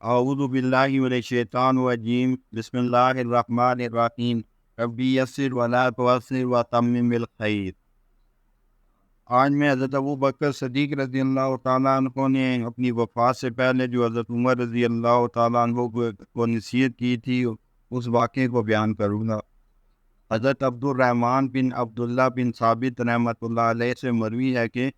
اعوذ باللہ من الشیطان الرجیم بسم اللہ الرحمن الرحیم ربی یسر ولا تعسر وتمم بالخیر۔ آج میں حضرت ابو بکر صدیق رضی اللہ تعالیٰ عنہ نے اپنی وفات سے پہلے جو حضرت عمر رضی اللہ تعالیٰ عنہ کو نصیحت کی تھی اس واقعے کو بیان کروں گا۔ حضرت عبد الرحمن بن عبداللہ بن ثابت رحمۃ اللہ علیہ سے مروی ہے کہ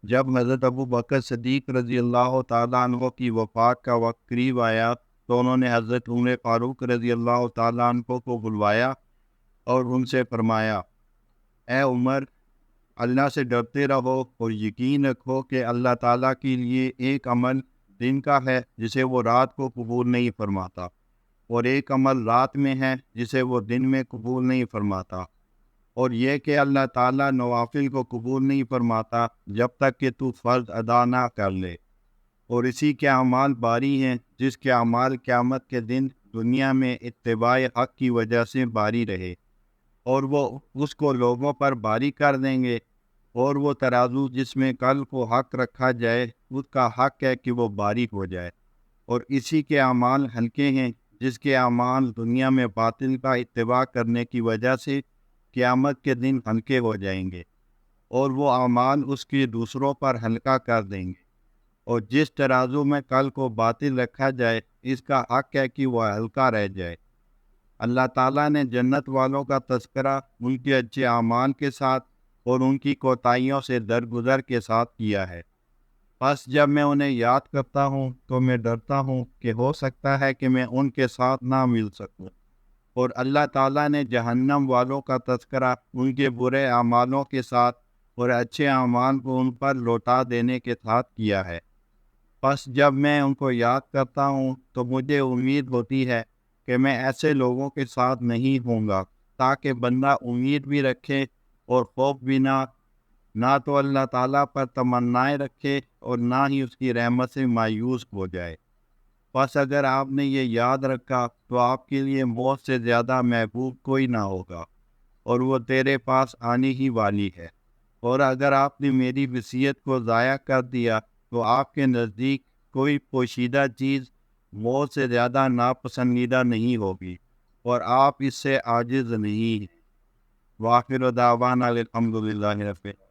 جب حضرت ابو بکر صدیق رضی اللہ تعالیٰ عنہ کی وفات کا وقت قریب آیا تو انہوں نے حضرت عمر فاروق رضی اللہ تعالیٰ عنہ کو بلوایا اور ان سے فرمایا، اے عمر، اللہ سے ڈرتے رہو اور یقین رکھو کہ اللہ تعالیٰ کے لیے ایک عمل دن کا ہے جسے وہ رات کو قبول نہیں فرماتا، اور ایک عمل رات میں ہے جسے وہ دن میں قبول نہیں فرماتا، اور یہ کہ اللہ تعالیٰ نوافل کو قبول نہیں فرماتا جب تک کہ تو فرض ادا نہ کر لے، اور اسی کے اعمال باری ہیں جس کے اعمال قیامت کے دن دنیا میں اتباع حق کی وجہ سے باری رہے، اور وہ اس کو لوگوں پر باری کر دیں گے، اور وہ ترازو جس میں کل کو حق رکھا جائے اس کا حق ہے کہ وہ باری ہو جائے، اور اسی کے اعمال ہلکے ہیں جس کے اعمال دنیا میں باطل کا اتباع کرنے کی وجہ سے قیامت کے دن ہلکے ہو جائیں گے، اور وہ اعمال اس کی دوسروں پر ہلکا کر دیں گے، اور جس ترازو میں کل کو باطل رکھا جائے اس کا حق ہے کہ وہ ہلکا رہ جائے۔ اللہ تعالیٰ نے جنت والوں کا تذکرہ ان کے اچھے اعمال کے ساتھ اور ان کی کوتاہیوں سے درگزر کے ساتھ کیا ہے۔ بس جب میں انہیں یاد کرتا ہوں تو میں ڈرتا ہوں کہ ہو سکتا ہے کہ میں ان کے ساتھ نہ مل سکوں، اور اللہ تعالیٰ نے جہنم والوں کا تذکرہ ان کے برے اعمالوں کے ساتھ اور اچھے اعمال کو ان پر لوٹا دینے کے ساتھ کیا ہے۔ بس جب میں ان کو یاد کرتا ہوں تو مجھے امید ہوتی ہے کہ میں ایسے لوگوں کے ساتھ نہیں ہوں گا، تاکہ بندہ امید بھی رکھے اور خوف بھی نہ تو اللہ تعالیٰ پر تمنائیں رکھے اور نہ ہی اس کی رحمت سے مایوس ہو جائے۔ بس اگر آپ نے یہ یاد رکھا تو آپ کے لیے موت سے زیادہ محبوب کوئی نہ ہوگا، اور وہ تیرے پاس آنے ہی والی ہے، اور اگر آپ نے میری وصیت کو ضائع کر دیا تو آپ کے نزدیک کوئی پوشیدہ چیز موت سے زیادہ ناپسندیدہ نہیں ہوگی، اور آپ اس سے عاجز نہیں ہیں۔ وآخر دعوانا الحمد للہ رب العالمین۔